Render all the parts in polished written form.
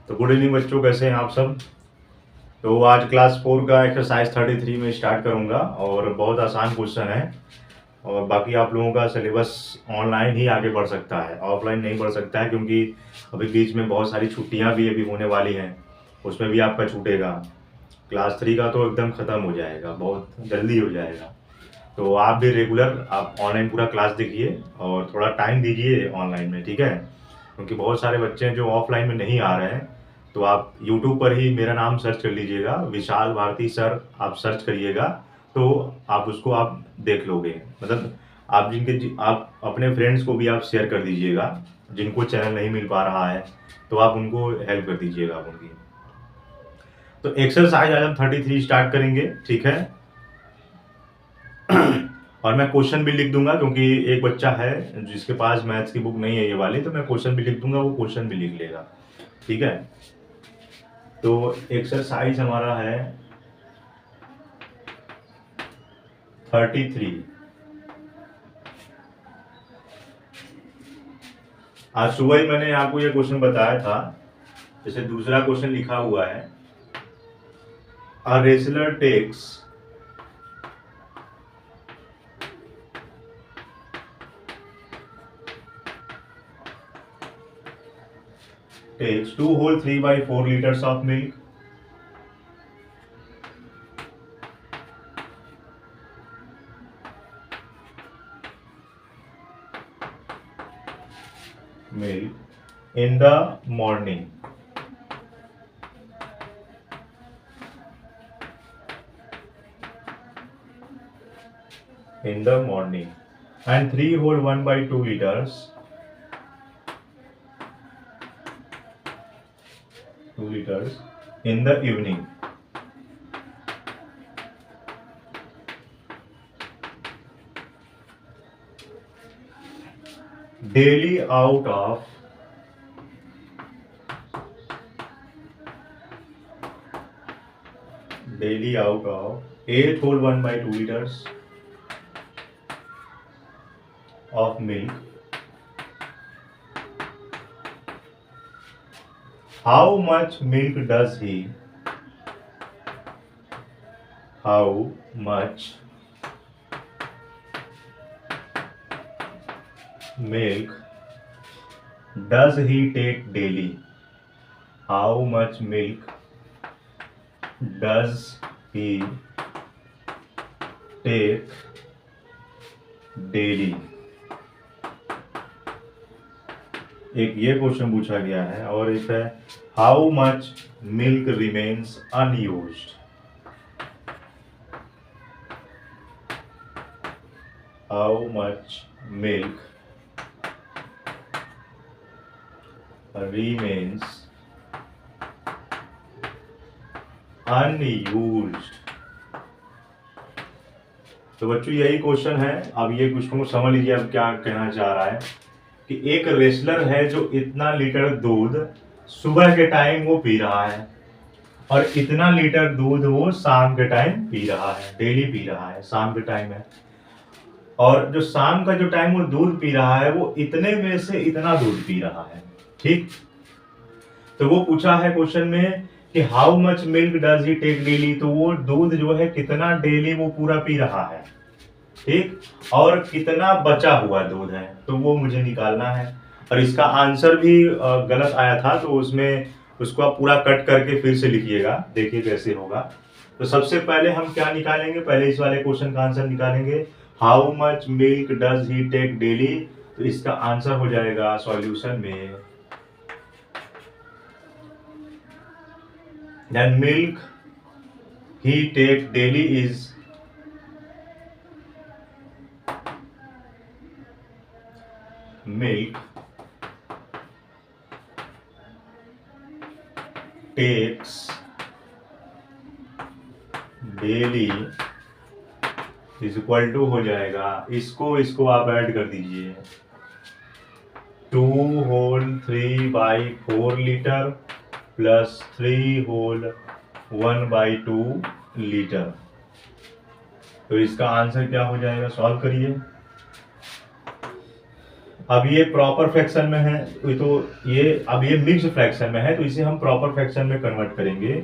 तो good evening बच्चों, कैसे हैं आप सब। तो आज क्लास 4 का एक्सरसाइज 33 में स्टार्ट करूंगा और बहुत आसान क्वेश्चन है। और बाकी आप लोगों का सिलेबस ऑनलाइन ही आगे बढ़ सकता है, ऑफलाइन नहीं बढ़ सकता है, क्योंकि अभी बीच में बहुत सारी छुट्टियां भी अभी होने वाली हैं। उसमें भी आपका छूटेगा। क्लास 3 का तो एकदम ख़त्म हो जाएगा, बहुत जल्दी हो जाएगा। तो आप भी रेगुलर आप ऑनलाइन पूरा क्लास देखिए और थोड़ा टाइम दीजिए ऑनलाइन में, ठीक है। क्योंकि बहुत सारे बच्चे हैं जो ऑफलाइन में नहीं आ रहे हैं। तो आप यूट्यूब पर ही मेरा नाम सर्च कर लीजिएगा, विशाल भारती सर आप सर्च करिएगा। तो आप उसको आप देख लोगे, मतलब आप आप अपने फ्रेंड्स को भी आप शेयर कर दीजिएगा, जिनको चैनल नहीं मिल पा रहा है। तो आप उनको हेल्प कर दीजिएगा आप उनकी। तो एक्सरसाइज आज हम 33 स्टार्ट करेंगे, ठीक है। और मैं क्वेश्चन भी लिख दूंगा, क्योंकि एक बच्चा है जिसके पास मैथ्स की बुक नहीं है ये वाली, तो मैं क्वेश्चन भी लिख दूंगा, वो क्वेश्चन भी लिख लेगा, ठीक है। तो एक्सरसाइज हमारा है 33। आज सुबह ही मैंने आपको ये क्वेश्चन बताया था। जैसे दूसरा क्वेश्चन लिखा हुआ है, a wrestler takes 2 whole 3 by 4 liters of milk, in the morning. And 3 whole 1 by 2 liters in the evening. Daily out of 8 whole 1 by 2 liters of milk, how much milk does he take daily? How much milk does he take daily? एक ये question पूछा गया है, और एक है how much milk remains unused. How much milk remains unused। तो बच्चों यही क्वेश्चन है। अब ये क्वेश्चन को समझ लीजिए, अब क्या कहना चाह रहा है कि एक रेसलर है जो इतना लीटर दूध सुबह के टाइम वो पी रहा है, और इतना लीटर दूध वो शाम के टाइम पी रहा है, डेली पी रहा है, शाम के टाइम है। और जो शाम का जो टाइम वो दूध पी रहा है, वो इतने में से इतना दूध पी रहा है, ठीक। तो वो पूछा है क्वेश्चन में कि how much milk does he take daily, तो वो दूध जो है कितना डेली वो पूरा पी रहा है, ठीक। और कितना बचा हुआ दूध है, तो वो मुझे निकालना है। और इसका आंसर भी गलत आया था, तो उसमें उसको आप पूरा कट करके फिर से लिखिएगा, देखिए कैसे होगा। तो सबसे पहले हम क्या निकालेंगे, पहले इस वाले क्वेश्चन का आंसर निकालेंगे, how much milk does he take daily. तो इसका आंसर हो जाएगा सॉल्यूशन में, then milk he take daily is milk takes daily is equal to हो जाएगा, इसको आप ऐड कर दीजिए, 2 whole 3 by 4 litre plus 3 whole 1 by 2 litre. तो इसका आंसर क्या हो जाएगा, सॉल्व करिए। अब ये प्रॉपर फ्रैक्शन में है, तो ये अब ये मिक्स्ड फ्रैक्शन में है, तो इसे हम प्रॉपर फ्रैक्शन में कन्वर्ट करेंगे।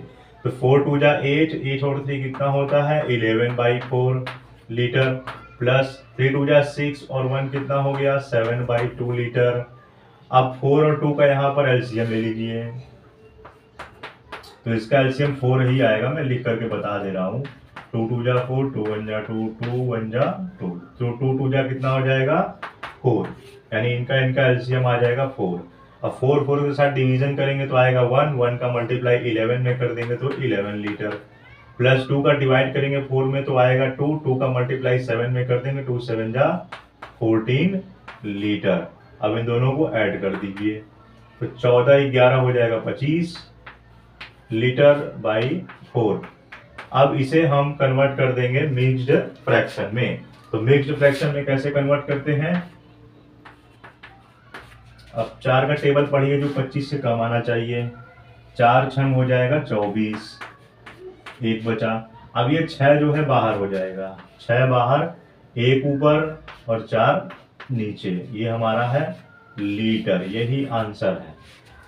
तो 4 टू जा 8, 8 और 3 कितना होता है 11/4 लीटर, प्लस 3 टू जा 6 और 1 कितना हो गया 7/2 लीटर। अब 4 और 2 का यहाँ पर एलसीएम ले लीजिए, तो इसका एलसीएम 4 ही आएगा, मैं लिख करके बता दे रहा हूँ। 2 टू जा 4, 2 1 जा 2, 2 1 जा 2, तो 2 टू जा कितना हो जाएगा 4, यानी इनका एलसीएम आ जाएगा 4। अब 4 4 के साथ डिवीजन करेंगे तो आएगा 1, 1 का मल्टीप्लाई 11 में कर देंगे तो 11 लीटर, प्लस 2 का डिवाइड करेंगे 4 में तो आएगा 2, 2 का मल्टीप्लाई 7 में कर देंगे, 2 7 जा 14 लीटर। अब इन दोनों को ऐड कर दीजिए, तो 14 11 हो जाएगा 25 लीटर बाई 4। अब इसे हम कन्वर्ट कर देंगे मिक्स्ड फ्रैक्शन में। तो मिक्स्ड फ्रैक्शन में कैसे कन्वर्ट करते हैं, अब 4 का टेबल पढ़िए जो 25 से कम आना चाहिए। 4 छंग हो जाएगा 24, 1 बचा। अब ये 6 जो है बाहर हो जाएगा, 6 बाहर, 1 ऊपर और 4 नीचे, ये हमारा है लीटर, यही आंसर है।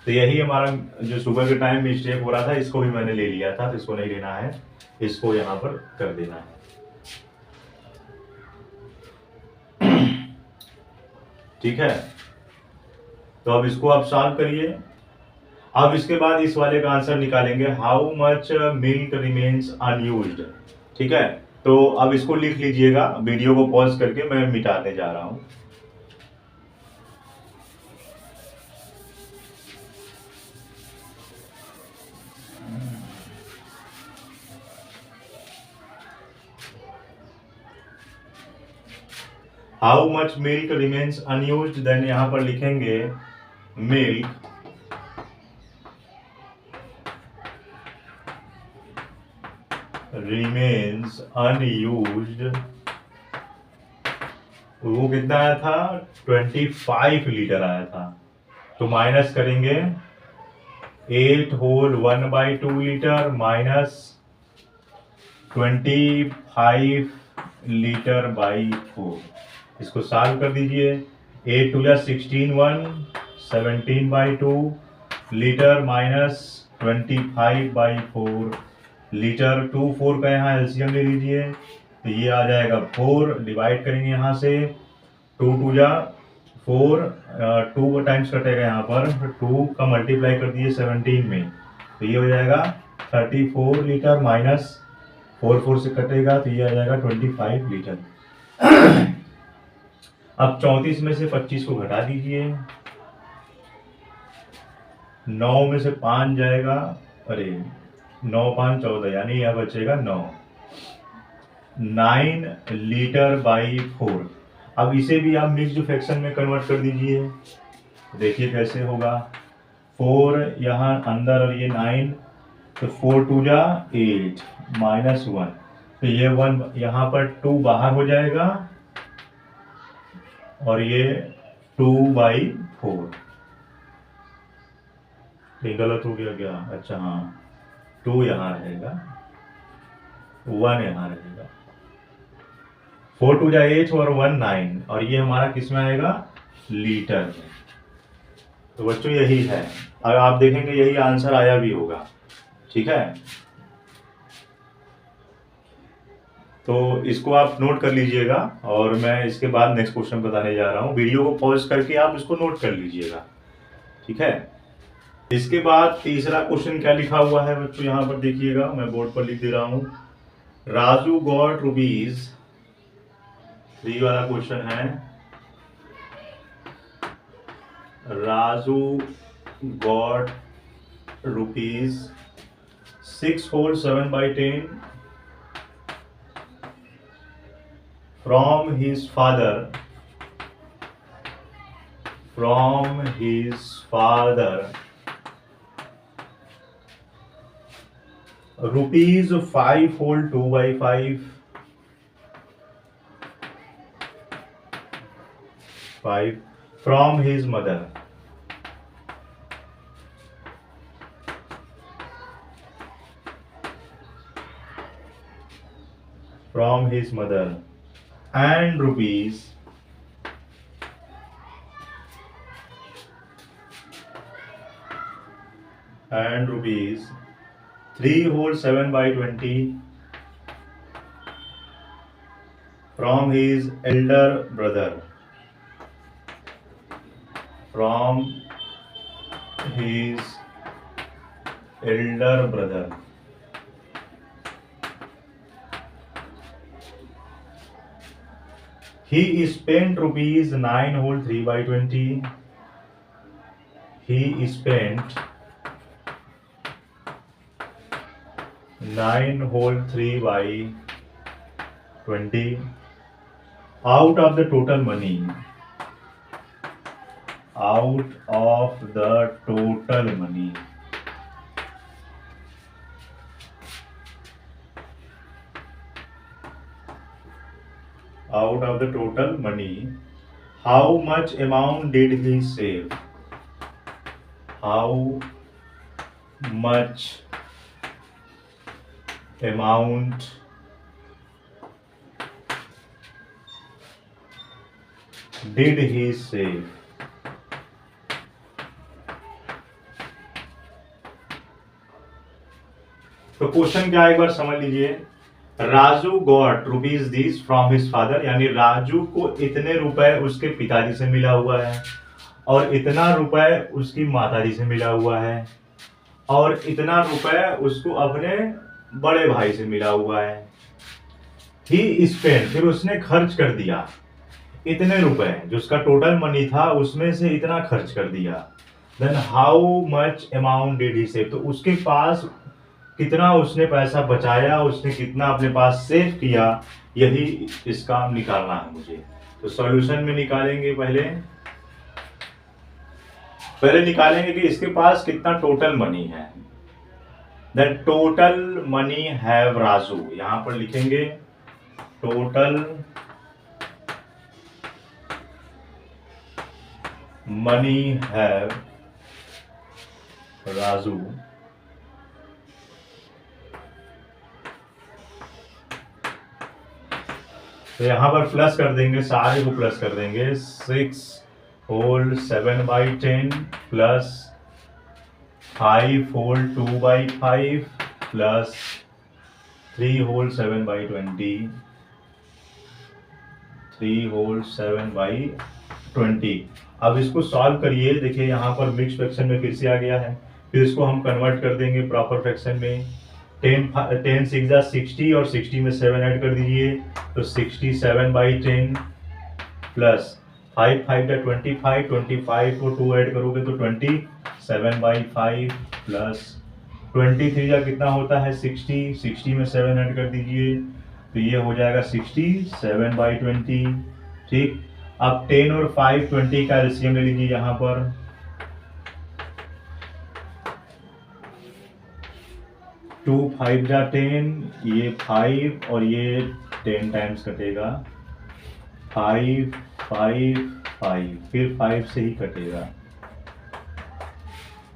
तो यही हमारा जो सुबह के टाइम मिस्टेक हो रहा था, इसको भी मैंने ले लिया था, तो इसको नहीं लेना है, इसको यहाँ पर कर देना है। ठीक है, तो अब इसको आप सॉल्व करिए। अब इसके बाद इस वाले का आंसर निकालेंगे, how much milk remains unused. ठीक है, तो अब इसको लिख लीजिएगा, वीडियो को पॉज करके मैं मिटाने जा रहा हूं। How much milk remains unused, then यहां पर लिखेंगे मिल्क रिमेन्स अनयूज्ड। वो कितना आया था 25 लीटर आया था, तो माइनस करेंगे 8 whole 1/2 litre minus 25 litre by 4। इसको सॉल्व कर दीजिए, 8 टू जा 16 1, 17/2 लीटर माइनस 25/4 लीटर। 2 4 का यहाँ एलसीएम ले लीजिए, तो ये आ जाएगा 4, डिवाइड करेंगे यहाँ से, 2 टू जा 4, 2 टाइम्स कटेगा यहाँ पर, 2 का मल्टीप्लाई कर दिए 17 में, तो ये हो जाएगा 34 लीटर माइनस 4 4 से कटेगा, तो ये आ जाएगा 25 लीटर। अब 34 में से 25 को घटा दीजिए, 9 में से 5 जाएगा, अरे 9 5 14, यानी यह बचेगा 9 लीटर बाई 4। अब इसे भी आप मिक्स्ड फ्रैक्शन में कन्वर्ट कर दीजिए, देखिए कैसे होगा। 4 यहाँ अंदर और ये 9, तो 4 टू जा 8 माइनस 1, तो ये 1 यहाँ पर 2 बाहर हो जाएगा और ये 2/4। ये गलत हो गया क्या, अच्छा हाँ, 2 यहाँ रहेगा, 1 यहाँ रहेगा। 4 टू जा 8 और 1 9, और ये हमारा किस में आएगा लीटर में। तो बच्चों यही है, अब आप देखेंगे यही आंसर आया भी होगा। ठीक है, तो इसको आप नोट कर लीजिएगा, और मैं इसके बाद नेक्स्ट क्वेश्चन बताने जा रहा हूँ। वीडियो को पॉज करके आप इसको नोट कर लीजिएगा। ठीक है, इसके बाद तीसरा क्वेश्चन क्या लिखा हुआ है बच्चों, यहाँ पर देखिएगा, मैं बोर्ड पर लिख दे रहा हूँ। राजू गॉट रुपीज, ये वाला क्वेश्चन है, Raju got rupees 6 whole 7/10 from his father rupees 5 whole 2/5 from his mother. And rupees and rupees 3 whole 7 by 20 from his elder brother. From his elder brother. He spent rupees 9 whole 3 by 20. He spent 9 whole 3 by 20 out of the total money. Out of the total money. Out of the total money, how much amount did he save? How much amount did he save? तो question क्या है एक बार समझ लीजिए। Raju got rupees this from his father, यानी राजू को इतने रुपए उसके पिताजी से मिला हुआ है और इतना रुपए उसकी माताजी से मिला हुआ है और इतना रुपए उसको अपने बड़े भाई से मिला हुआ है। ही स्पेंड, फिर उसने खर्च कर दिया इतने रुपए, जो उसका टोटल मनी था उसमें से इतना खर्च कर दिया। Then how much amount did he save, तो उसके पास कितना उसने पैसा बचाया, उसने कितना अपने पास सेव किया, यही इसका निकालना है मुझे। तो सॉल्यूशन में निकालेंगे पहले निकालेंगे कि इसके पास कितना टोटल मनी है। The total money have Raju, यहां पर लिखेंगे टोटल मनी हैव राजू। तो यहां पर प्लस कर देंगे, सारे को प्लस कर देंगे। 6 whole 7 by 10 plus 5 whole 2 by 5 plus 3 whole 7 by 20, 3 whole 7 by 20। अब इसको सॉल्व करिए, देखिए यहाँ पर मिक्स फ्रैक्शन में फिर से आ गया है, फिर इसको हम कन्वर्ट कर देंगे प्रॉपर फ्रैक्शन में। 10 6 जा 60 और 60 में 7 ऐड कर दीजिए, तो 67 बाई 10 प्लस 5 5 जा 25, 25 को 2 ऐड करोगे तो 27 बाई 5 प्लस 23 जा कितना होता है 60, 60 में 7 ऐड कर दीजिए, तो ये हो जाएगा 67 बाई 20। ठीक, अब 10 और 5 20 का एलसीएम ले लीजिए यहाँ पर। 2 5 जा 10, ये 5 और ये 10 टाइम्स कटेगा, 5 5 5, फिर 5 से ही कटेगा,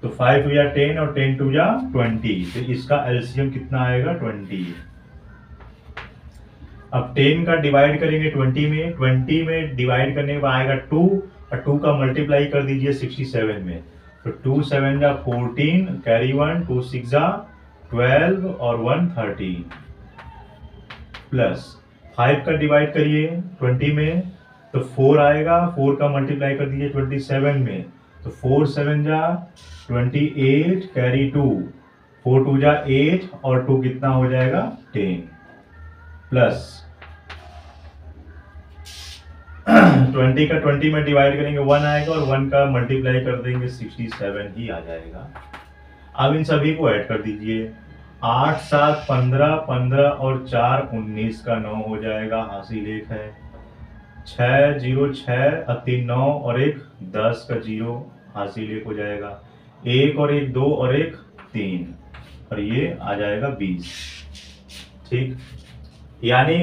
तो 5 2 जा 10 और 10 2 जा 20, तो इसका एलसीएम कितना आएगा 20। अब 10 का डिवाइड करेंगे 20 में, 20 में डिवाइड करने के बाद आएगा 2 और 2 का मल्टीप्लाई कर दीजिए 67 में, तो 2 7 जा 14, कैरी 1, 2 6 जा 12 और 1 13 प्लस 5 का डिवाइड करिए 20 में, तो 4 आएगा, 4 का मल्टीप्लाई कर दीजिए 27 में, तो 4 7 जा 28, कैरी 2, 4 2 जा 8 और 2 कितना हो जाएगा 10 प्लस 20 का 20 में डिवाइड करेंगे 1 आएगा और 1 का मल्टीप्लाई कर देंगे 67 ही आ जाएगा। अब इन सभी को ऐड कर दीजिए, 8 7 15, 15 और 4 19 का 9 हो जाएगा, हासिल 1 है। 6 0 6 3 9 और 1 10 का 0, हासिल 1 हो जाएगा। 1 और 1 2 और 1 3 और ये आ जाएगा 20। ठीक, यानी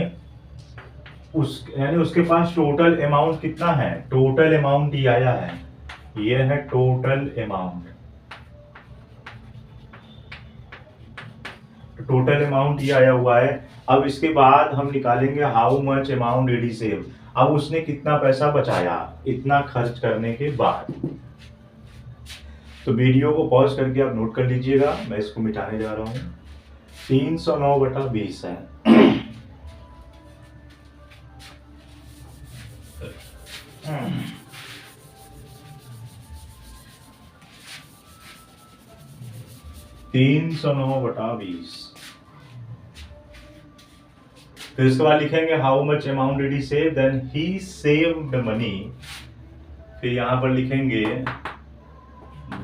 उसके पास टोटल अमाउंट कितना है, टोटल अमाउंट ये आया है, ये है टोटल अमाउंट। टोटल अमाउंट ये आया हुआ है। अब इसके बाद हम निकालेंगे how much amount did he save, अब उसने कितना पैसा बचाया इतना खर्च करने के बाद। तो वीडियो को पॉज करके आप नोट कर लीजिएगा, मैं इसको मिटाने जा रहा हूँ। 309/20 है। तीन सौ 9/20। फिर इसके बाद लिखेंगे how much amount did he save, then he saved money. फिर यहां पर लिखेंगे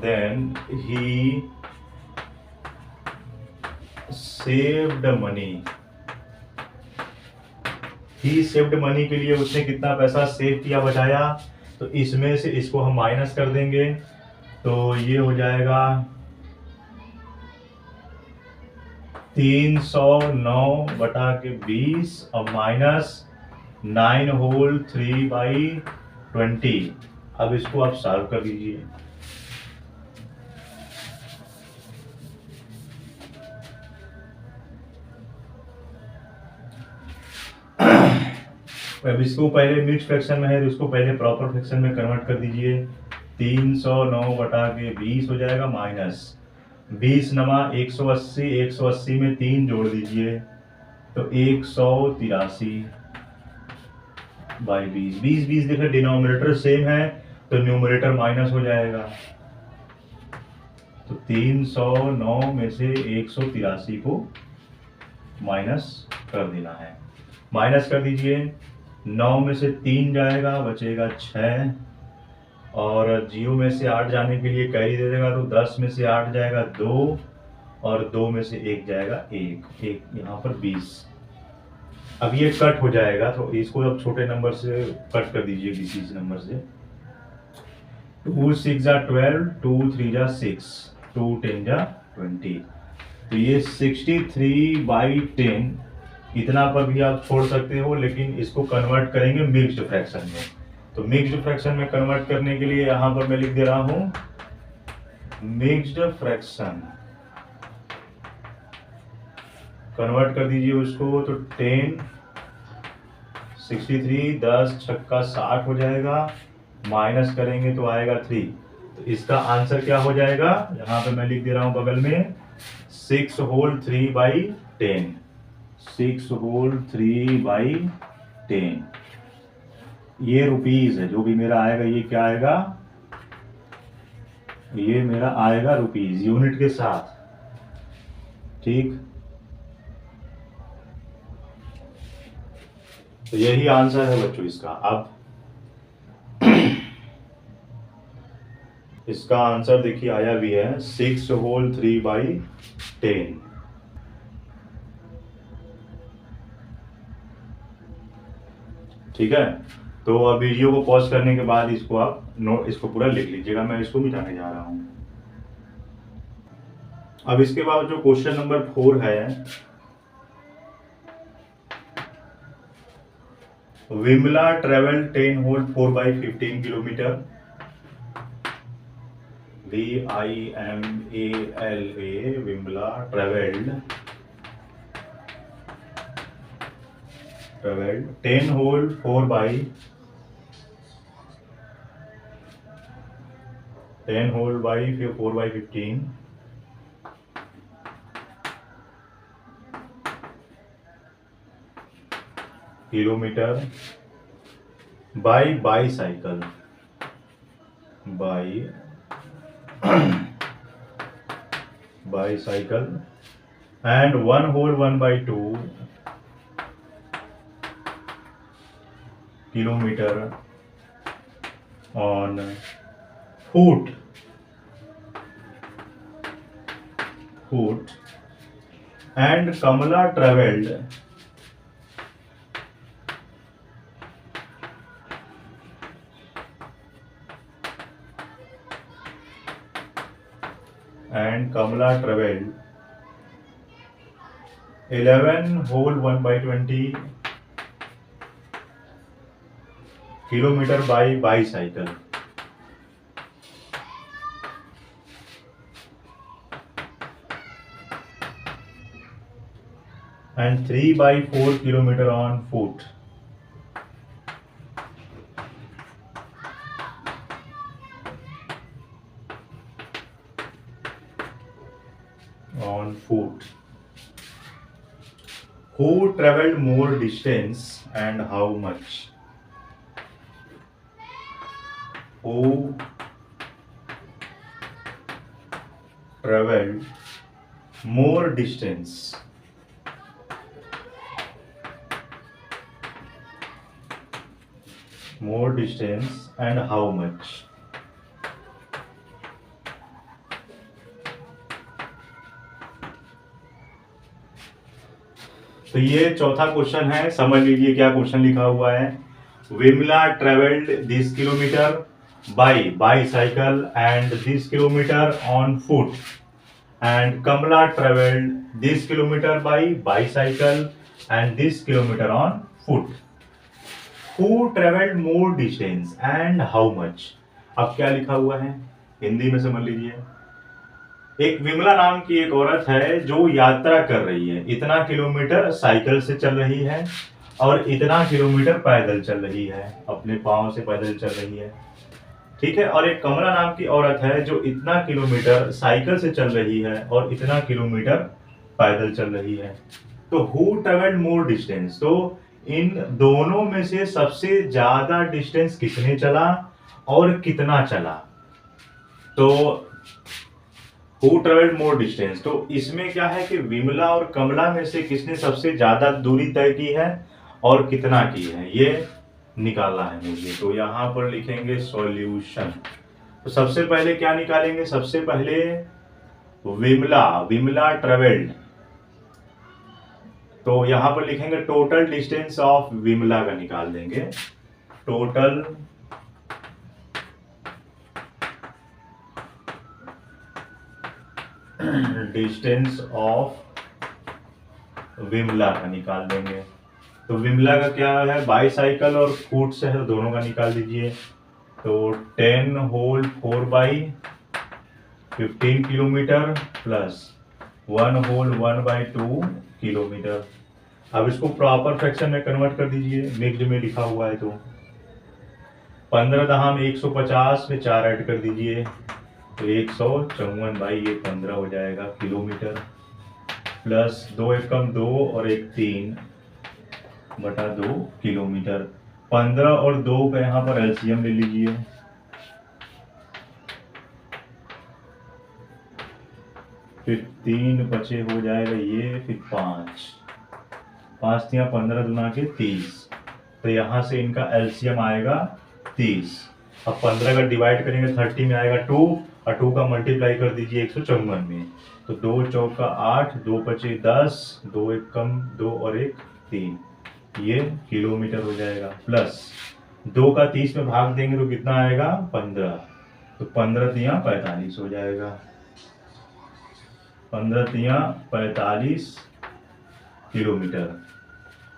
then he saved money. He saved money के लिए उसने कितना पैसा सेव किया, बचाया, तो इसमें से इसको हम माइनस कर देंगे, तो ये हो जाएगा 309/20 और माइनस 9 होल 3/20। अब इसको आप सॉल्व कर दीजिए। अब इसको पहले मिक्स फ्रैक्शन में है तो इसको पहले प्रॉपर फ्रैक्शन में कन्वर्ट कर दीजिए। 309/20 हो जाएगा माइनस 20 नमा 180, 180 में 3 जोड़ दीजिए तो 183/20। 20 देखिए डिनोमिनेटर सेम है तो न्यूमरेटर माइनस हो जाएगा, तो 309 में से 183 को माइनस कर देना है। माइनस कर दीजिए, 9 में से 3 जाएगा, बचेगा 6, और 0 में से 8 जाने के लिए कैरी दे देगा, तो 10 में से 8 जाएगा 2, और 2 में से 1 जाएगा 1, यहाँ पर 20। अब ये कट हो जाएगा, तो इसको अब छोटे नंबर से कट कर दीजिए किसी नंबर से। 2 6 जा 12, 2 3 जा 6, 2 10 जा 20। तो ये 63/10 इतना पर भी आप छोड़ सकते हो, लेकिन इसको कन्वर्ट करेंगे मिक्स्ड फ्रैक्शन में। तो मिक्स्ड फ्रैक्शन में कन्वर्ट करने के लिए यहां पर मैं लिख दे रहा हूं मिक्स्ड फ्रैक्शन। कन्वर्ट कर दीजिए उसको, तो 10 63 10 छक्का 60 हो जाएगा, माइनस करेंगे तो आएगा 3। तो इसका आंसर क्या हो जाएगा, यहां पे मैं लिख दे रहा हूं बगल में 6 होल 3/10। 6 होल 3/10 ये रुपीज है। जो भी मेरा आएगा ये क्या आएगा, ये मेरा आएगा रुपीज यूनिट के साथ, ठीक। तो यही आंसर है बच्चों इसका। अब इसका आंसर देखिए आया भी है 6 होल 3/10। ठीक है, तो अब वीडियो को पॉज करने के बाद इसको आप नोट इसको पूरा लिख लीजिएगा, मैं इसको मिटाने जा रहा हूं। अब इसके बाद जो क्वेश्चन नंबर 4 है, Vimala travel 10 whole 4/15 kilometre. VIMALA Vimala travelled 10 whole 4/15 kilometre by bicycle and 1 whole 1/2 kilometre on foot and Kamala travelled and Kamala traveled 11 whole 1/20 kilometer by bicycle. And 3/4 kilometer on foot. on foot. Who traveled more distance and how much? Who traveled more distance and how much? तो ये चौथा question है, समझ लीजिए क्या question लिखा हुआ है। Vimala travelled this kilometre by bicycle and this kilometre on foot and Kamala travelled this kilometre by bicycle and this kilometre on foot. Who travelled more distance and how much. अब क्या लिखा हुआ है हिंदी में समझ लीजिए। एक विमला नाम की एक औरत है जो यात्रा कर रही है, इतना किलोमीटर साइकिल से चल रही है और इतना किलोमीटर पैदल चल रही है, अपने पांव से पैदल चल रही है, ठीक है। और एक कमला नाम की औरत है जो इतना किलोमीटर साइकिल से चल रही है और इतना किलोमीटर पैदल चल रही है। तो हु ट्रेवल्ड मोर डिस्टेंस, तो इन दोनों में से सबसे ज्यादा डिस्टेंस किसने चला और कितना चला। तो हु ट्रेवल्ड मोर डिस्टेंस, तो इसमें क्या है कि विमला और कमला में से किसने सबसे ज्यादा दूरी तय की है और कितना की है, ये निकालना है मुझे। तो यहां पर लिखेंगे सॉल्यूशन। तो सबसे पहले क्या निकालेंगे, सबसे पहले विमला ट्रेवल्ड, तो यहां पर लिखेंगे टोटल डिस्टेंस ऑफ विमला का निकाल देंगे। टोटल डिस्टेंस ऑफ विमला का निकाल देंगे। तो विमला का क्या है, बाईसाइकिल और फुट से है, दोनों का निकाल दीजिए। तो 10 whole 4/15 kilometre plus 1 whole 1/2 kilometre. अब इसको प्रॉपर फ्रैक्शन में कन्वर्ट कर दीजिए, मिक्स्ड में लिखा हुआ है। तो 15 दहाम 150 में 4 ऐड कर दीजिए, तो 154 बाई ये 15 हो जाएगा किलोमीटर, प्लस 2 एकम 2 और 1 3 बटा 2 किलोमीटर। 15 और 2 का यहाँ पर एलसीएम ले लीजिए, फिर 3 बचे हो जाएगा ये, फिर 5 3 15 दूना के 30। तो यहाँ से इनका एलसीएम आएगा 30। अब 15 का डिवाइड करेंगे 30 में आएगा 2 और 2 का मल्टीप्लाई कर दीजिए 154 में। तो 2 चौका 8, 2 बचे 10, 2 एकम 2 और 1 3, ये किलोमीटर हो जाएगा। प्लस 2 का 30 में भाग देंगे तो कितना आएगा 15, तो 15 तिया 45 हो जाएगा। 15 तिया 45 किलोमीटर।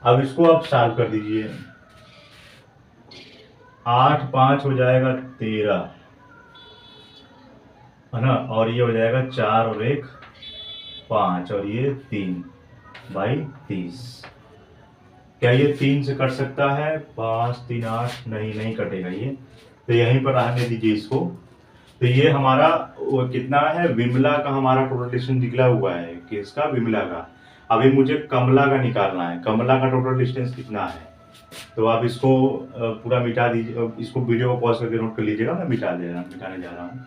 अब इसको आप सॉल्व कर दीजिए, 8 5 हो जाएगा 13 है ना, और ये हो जाएगा 4 और 1 5 और ये 3 बाई 30। क्या ये 3 से कट सकता है, 5 3 8, नहीं कटेगा ये, तो यहीं पर रहने दीजिए इसको। तो ये हमारा वो कितना है, विमला का हमारा टोटल डिस्टेंस निकला हुआ है, किसका, विमला का। अभी मुझे कमला का निकालना है, कमला का टोटल डिस्टेंस कितना है। तो आप इसको पूरा मिटा दीजिए, इसको वीडियो को पॉज करके नोट कर लीजिएगा, मैं मिटाने जा रहा हूँ।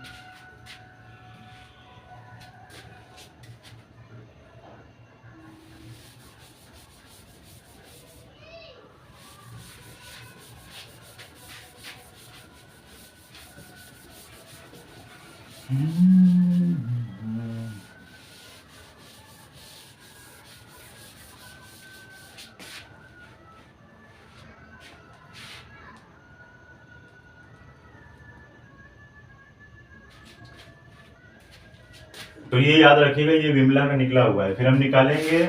तो ये याद रखिएगा, ये विमला का निकला हुआ है। फिर हम निकालेंगे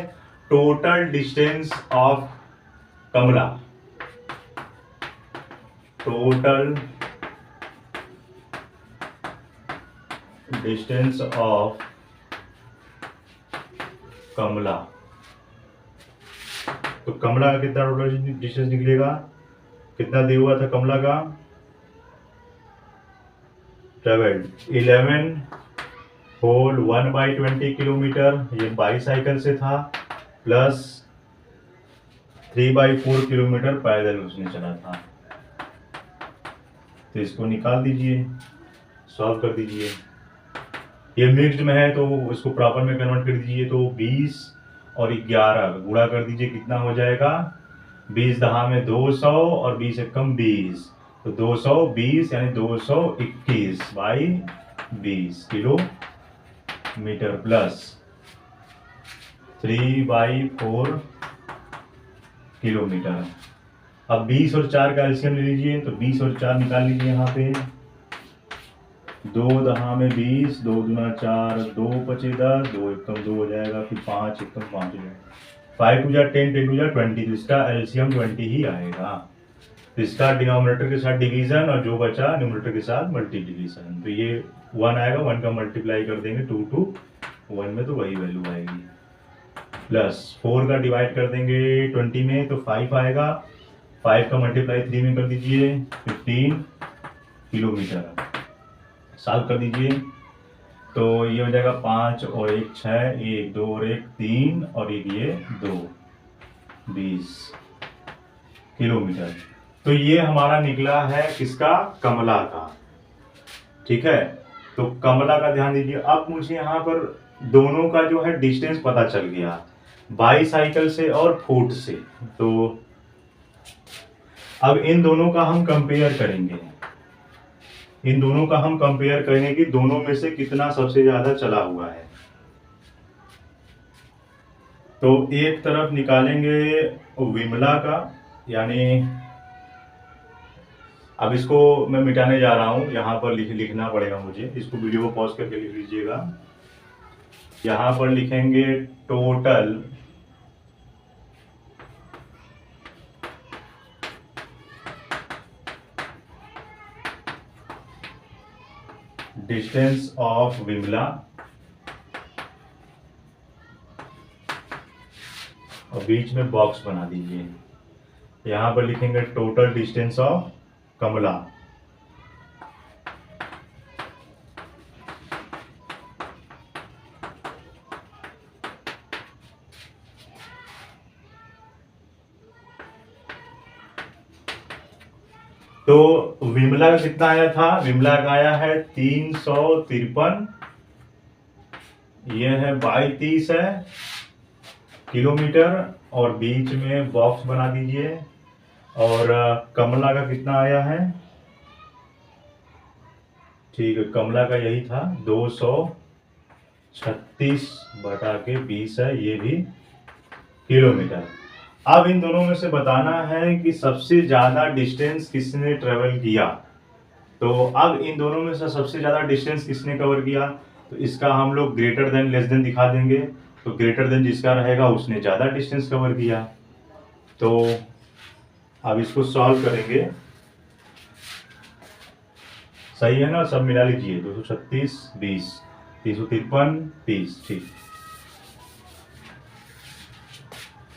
total distance of Kamala. Total distance of Kamala. तो कमला का कितना टोटल डिस्टेंस निकलेगा, कितना दिया हुआ था कमला का, ट्रेवल्ड 11 होल 1/20 किलोमीटर, ये बाईसाइकिल से था, प्लस 3/4 किलोमीटर पैदल उसने चला था। तो इसको निकाल दीजिए, सॉल्व कर दीजिए। ये मिक्स्ड में है तो इसको प्रॉपर में कन्वर्ट कर दीजिए। तो 20 और 11 गुणा कर दीजिए, कितना हो जाएगा? 20 दहा में 200 और 20 एकम 20, तो 220 यानी 221/20 किलोमीटर, प्लस 3/4 किलोमीटर। अब 20 और 4 का एलसीएम ले लीजिए, तो 20 और 4 निकाल लीजिए यहाँ पे। 2 दहा में 20, 2 दूना 4, 2 पचे 10, 2 एकम 2 हो जाएगा, फिर 5 एकम 5 हो जाएगा, 5 टू जा 10, 10 टू जा 20, तो इसका एलसीएम 20 ही आएगा। तो इसका डिनोमिनेटर के साथ डिवीजन और जो बचा न्यूमरेटर के साथ मल्टीप्लिकेशन, तो ये 1 आएगा, 1 का मल्टीप्लाई कर देंगे 2 to 1 में, तो वही वैल्यू आएगी। प्लस 4 का डिवाइड कर देंगे 20 में, तो 5 आएगा, 5 का मल्टीप्लाई 3 में कर दीजिए, 15 किलोमीटर। सॉल्व कर दीजिए, तो ये हो जाएगा 5 और 1 6, 1 2 और 1 3 और एक ये 2, 20 किलोमीटर। तो ये हमारा निकला है किसका? कमला का। ठीक है, तो कमला का ध्यान दीजिए। अब मुझे यहाँ पर दोनों का जो है डिस्टेंस पता चल गया, बाईसाइकिल से और फुट से। तो अब इन दोनों का हम कंपेयर करेंगे, इन दोनों का हम कंपेयर करेंगे कि दोनों में से कितना सबसे ज्यादा चला हुआ है। तो एक तरफ निकालेंगे विमला का, यानी अब इसको मैं मिटाने जा रहा हूं, यहां पर लिखना पड़ेगा मुझे, इसको वीडियो को पॉज करके लिख लीजिएगा। यहां पर लिखेंगे टोटल डिस्टेंस ऑफ विमला, और बीच में बॉक्स बना दीजिए। यहां पर लिखेंगे टोटल डिस्टेंस ऑफ कमला। तो विमला का कितना आया था? विमला का आया है 353, ये है 22 है किलोमीटर, और बीच में बॉक्स बना दीजिए। और कमला का कितना आया है? ठीक है, कमला का यही था 236/20 है, ये भी किलोमीटर। अब इन दोनों में से बताना है कि सबसे ज्यादा डिस्टेंस किसने ट्रेवल किया। तो अब इन दोनों में से सबसे ज्यादा डिस्टेंस किसने कवर किया, तो इसका हम लोग ग्रेटर देन लेस देन दिखा देंगे। तो ग्रेटर देन जिसका रहेगा उसने ज्यादा डिस्टेंस कवर किया। तो अब इसको सॉल्व करेंगे, सही है ना? सब मिला लीजिए, 236 20, 353 30, ठीक।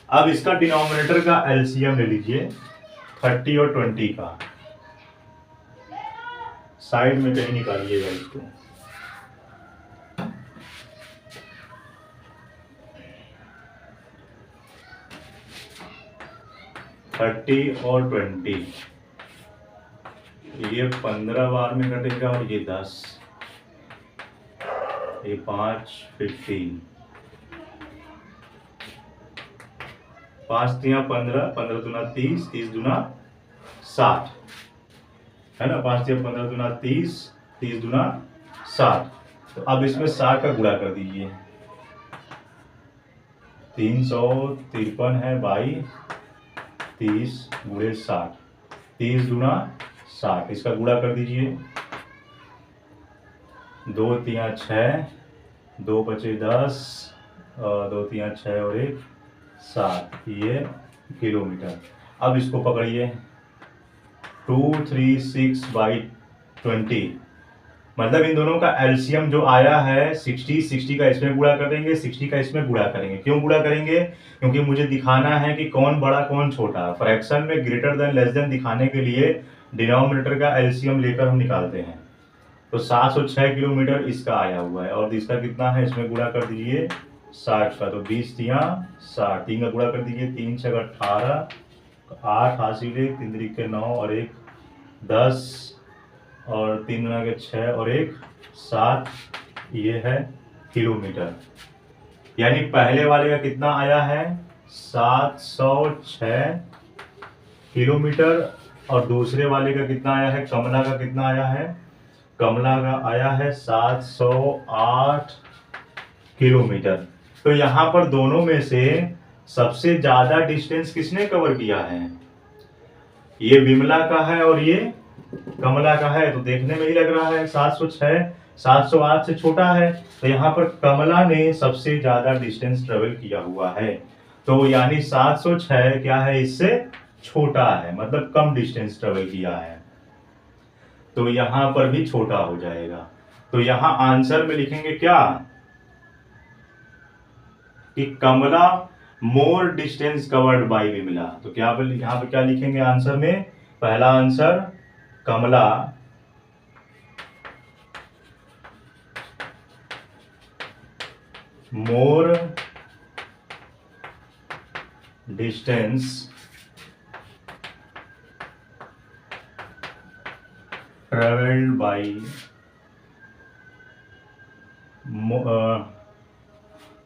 अब इसका डिनोमिनेटर का एलसीएम ले लीजिए, 30 और 20 का, साइड में कहीं निकालिएगा इसको। थर्टी और 20, ये 15 बार में कटेगा, और ये 10, ये 5 15, 5 तिया 15, 15 दूना 30, 30 दूना 60 है ना, 5 तिया 15 दूना 30, 30 दूना 60। तो अब इसमें 60 का गुणा कर दीजिए, 353 है बाई 30 गुणे 60, 30 दूना 60, इसका गुणा कर दीजिए। 2 तिया 6, 2 बचे 10, 2 तिया 6 और 1 7, ये किलोमीटर। अब इसको पकड़िए, 236/20, मतलब इन दोनों का एलसीएम जो आया है 60, 60 का इसमें गुणा कर देंगे, 60 का इसमें गुणा करेंगे। क्यों गुणा करेंगे? क्योंकि मुझे दिखाना है कि कौन बड़ा कौन छोटा। फ्रैक्शन में ग्रेटर देन लेस देन दिखाने के लिए डिनोमिनेटर का एलसीएम लेकर हम निकालते हैं। तो 706 किलोमीटर इसका आया हुआ है, और इसका कितना है, इसमें गुणा कर दीजिए 60 का, तो 20 तिया 60, 3 का गुणा कर दीजिए, 3 छः 18, 8 हासिल 3 3 के 9 और 1 10 और 3 गुना के 6 और 1 7, ये है किलोमीटर। यानी पहले वाले का कितना आया है 706 किलोमीटर, और दूसरे वाले का कितना आया है, कमला का कितना आया है, कमला का आया है 708 किलोमीटर। तो यहाँ पर दोनों में से सबसे ज्यादा डिस्टेंस किसने कवर किया है, ये विमला का है और ये कमला का है। तो देखने में ही लग रहा है 706 708 से छोटा है, तो यहाँ पर कमला ने सबसे ज्यादा डिस्टेंस ट्रेवल किया हुआ है। तो यानी 706 क्या है, इससे छोटा है, मतलब कम डिस्टेंस ट्रेवल किया है, तो यहां पर भी छोटा हो जाएगा। तो यहां आंसर में लिखेंगे क्या कि Kamala more distance covered by Vimala. तो क्या यहां पर क्या लिखेंगे आंसर में, पहला answer Kamala more distance travelled by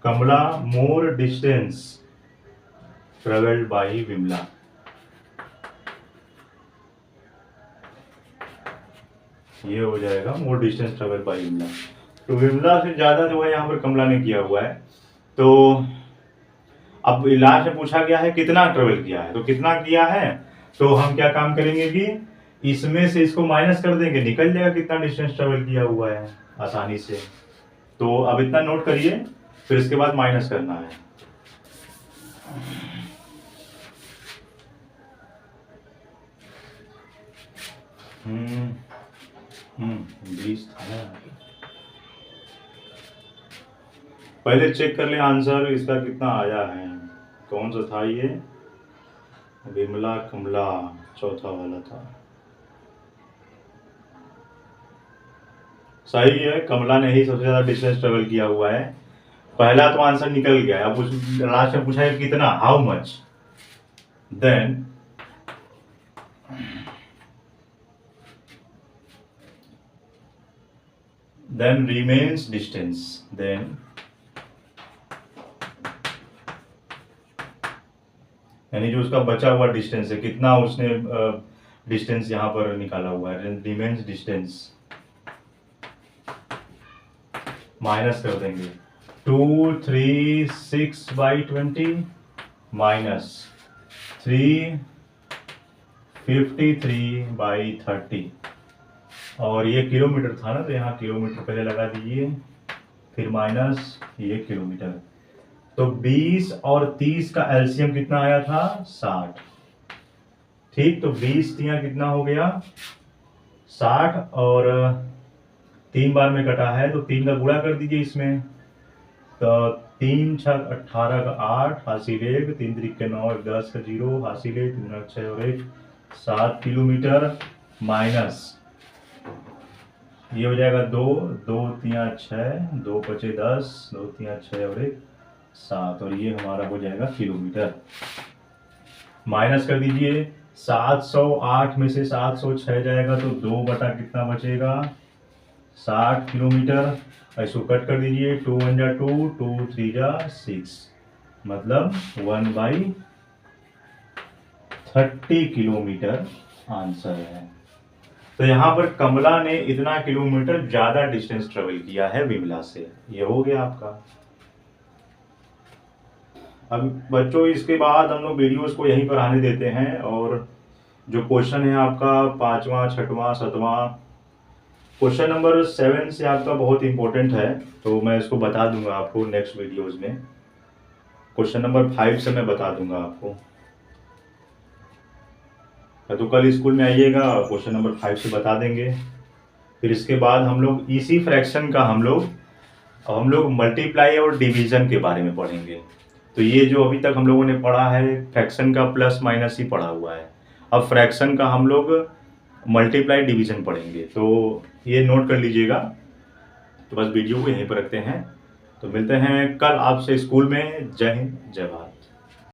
Kamala more distance travelled by Vimala. ये हो जाएगा more distance travelled by Vimala. तो विमला से ज्यादा जो है यहाँ पर कमला ने किया हुआ है। तो अब लास्ट में पूछा गया है कितना ट्रेवल किया है, तो कितना किया है, तो हम क्या काम करेंगे कि इसमें से इसको माइनस कर देंगे, निकल जाएगा कितना डिस्टेंस ट्रेवल किया हुआ है आसानी से। तो अब इतना नोट करिए, फिर इसके बाद माइनस करना है। बीस था, पहले चेक कर ले आंसर इसका कितना आया है, कौन सा था ये, विमला कमला चौथा वाला था। सही है, कमला ने ही सबसे ज्यादा डिस्टेंस ट्रेवल किया हुआ है। पहला तो आंसर निकल गया। अब उस लास्ट में पूछा है कितना, how much, then remains distance, then यानी जो उसका बचा हुआ डिस्टेंस है, कितना उसने डिस्टेंस यहाँ पर निकाला हुआ है, रिमेन्स डिस्टेंस माइनस कर देंगे 236/20 माइनस 353/30, और ये किलोमीटर था ना, तो यहाँ किलोमीटर पहले लगा दीजिए, फिर माइनस ये किलोमीटर। तो 20 और 30 का एलसीएम कितना आया था, 60। ठीक, तो 20 तिया कितना हो गया 60, और 3 बार में कटा है, तो 3 का गुणा कर दीजिए इसमें, तो 3 6 18 का 8 हासिल 1, 3 3 के 9 10 का 0 हासिल 1, 3 6 और 1 7 किलोमीटर, माइनस ये हो जाएगा 2 2 तिया 6, 2 बचे 10, 2 तिया 6 और 1 7, और ये हमारा हो जाएगा किलोमीटर। माइनस कर दीजिए, 708 में से 706 जाएगा तो 2 बटा कितना बचेगा 60 किलोमीटर। ऐसे कट कर दीजिए, 2 1 जा 2, 2 3 जा 6, मतलब 1/30 किलोमीटर आंसर है। तो यहाँ पर कमला ने इतना किलोमीटर ज्यादा डिस्टेंस ट्रेवल किया है विमला से। ये हो गया आपका। अब बच्चों इसके बाद हम लोग वीडियोस को यहीं पर आने देते हैं, और जो क्वेश्चन है आपका 5वां 6वां 7वां, क्वेश्चन नंबर 7 से आपका बहुत इंपॉर्टेंट है, तो मैं इसको बता दूंगा आपको नेक्स्ट वीडियोस में। क्वेश्चन नंबर 5 से मैं बता दूंगा आपको, तो कल स्कूल में आइएगा, क्वेश्चन नंबर 5 से बता देंगे। फिर इसके बाद हम लोग इसी फ्रैक्शन का हम लोग मल्टीप्लाई और डिवीजन के बारे में पढ़ेंगे। तो ये जो अभी तक हम लोगों ने पढ़ा है फ्रैक्शन का प्लस माइनस ही पढ़ा हुआ है। अब फ्रैक्शन का हम लोग मल्टीप्लाई डिवीजन पढ़ेंगे, तो ये नोट कर लीजिएगा। तो बस वीडियो को यहीं पर रखते हैं, तो मिलते हैं कल आपसे स्कूल में। जय हिंद, जय भारत।